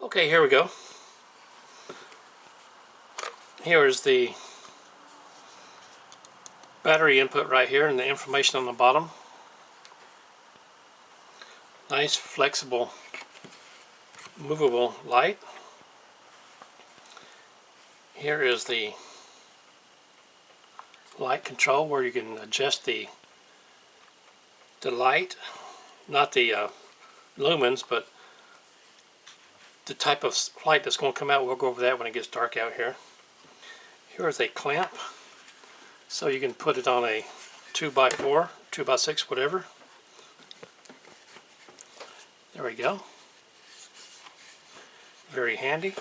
Okay, here we go. Here is the battery input right here and the information on the bottom. Nice, flexible, movable light. Here is the light control where you can adjust the light, not the lumens, but the type of light that's going to come out. We'll go over that when it gets dark out here. Here is a clamp, so you can put it on a 2x4, 2x6, whatever. There we go. Very handy.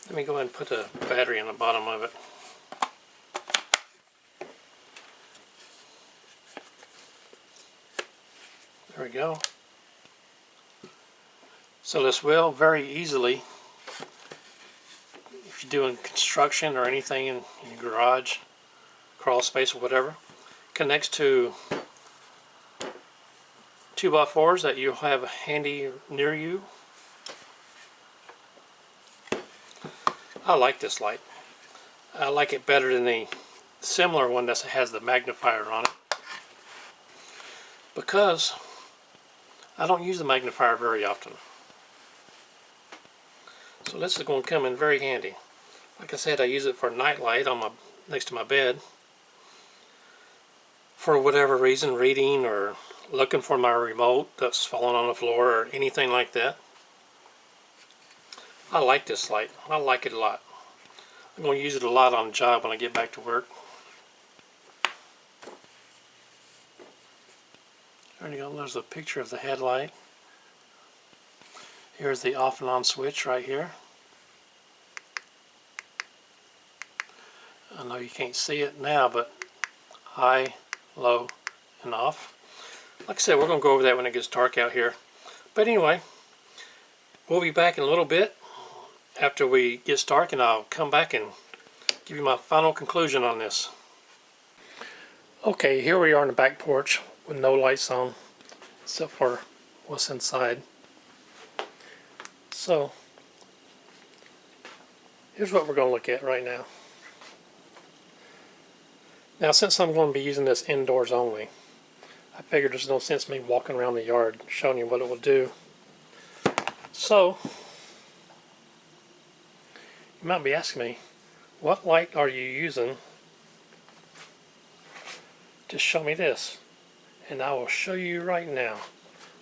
Let me go ahead and put a battery on the bottom of it. There we go. So this will very easily, if you're doing construction or anything in your garage, crawl space or whatever, connects to 2x4s that you'll have handy near you. I like this light. I like it better than the similar one that has the magnifier on it, because I don't use the magnifier very often. So this is going to come in very handy. Like I said, I use it for night light on next to my bed. For whatever reason, reading or looking for my remote that's fallen on the floor or anything like that. I like this light. I like it a lot. I'm going to use it a lot on the job when I get back to work. There you go. There's a picture of the headlight. Here's the off and on switch right here. I know you can't see it now, but high, low, and off. Like I said, we're going to go over that when it gets dark out here. But anyway, we'll be back in a little bit after we get dark, and I'll come back and give you my final conclusion on this. Okay, here we are on the back porch with no lights on except for what's inside. So here's what we're going to look at right now. Now, since I'm going to be using this indoors only, I figured there's no sense me walking around the yard showing you what it will do. So you might be asking me, what light are you using to show me this? And I will show you right now.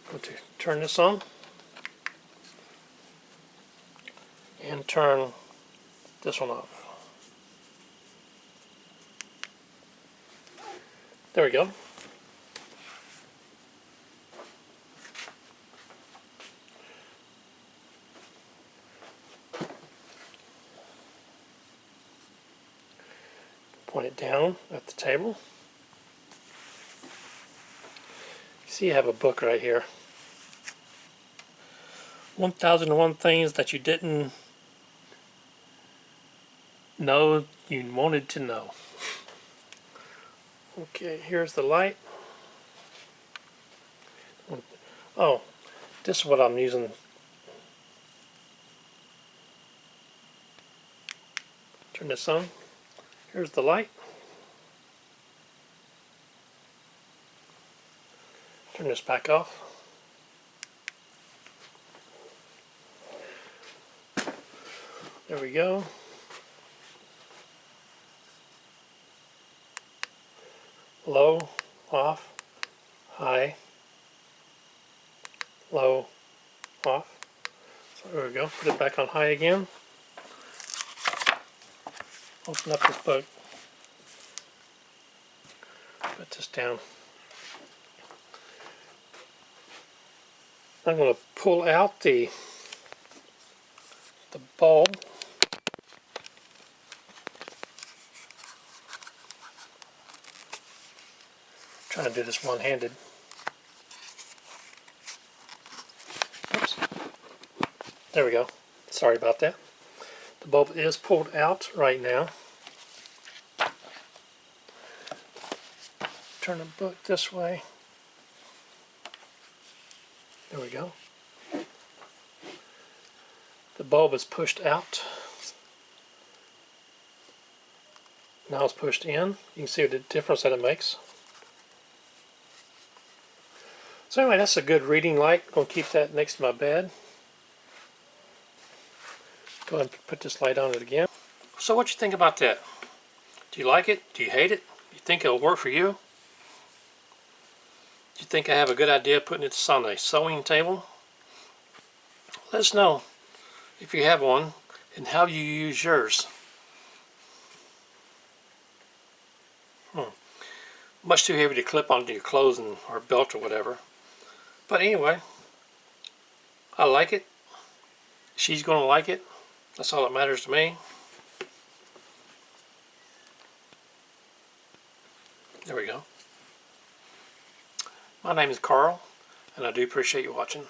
I'm going to turn this on and turn this one off. There we go. Point it down at the table. You see, you have a book right here. 1001 things that you didn't know you wanted to know. Okay, here's the light. Oh, this is what I'm using. Turn this on. Here's the light. Turn this back off. There we go. Low, off, high, low, off. So there we go. Put it back on high again. Open up this book. Put this down. I'm going to pull out the bulb. Trying to do this one-handed. Oops. There we go. Sorry about that. The bulb is pulled out right now. Turn the book this way. There we go. The bulb is pushed out. Now it's pushed in. You can see the difference that it makes. So anyway, that's a good reading light. I'm going to keep that next to my bed. Go ahead and put this light on it again. So what you think about that? Do you like it? Do you hate it? You think it'll work for you? Do you think I have a good idea putting it on a sewing table? Let us know if you have one and how you use yours. Much too heavy to clip onto your clothes or belt or whatever. But anyway, I like it. She's going to like it. That's all that matters to me. There we go. My name is Carl, and I do appreciate you watching.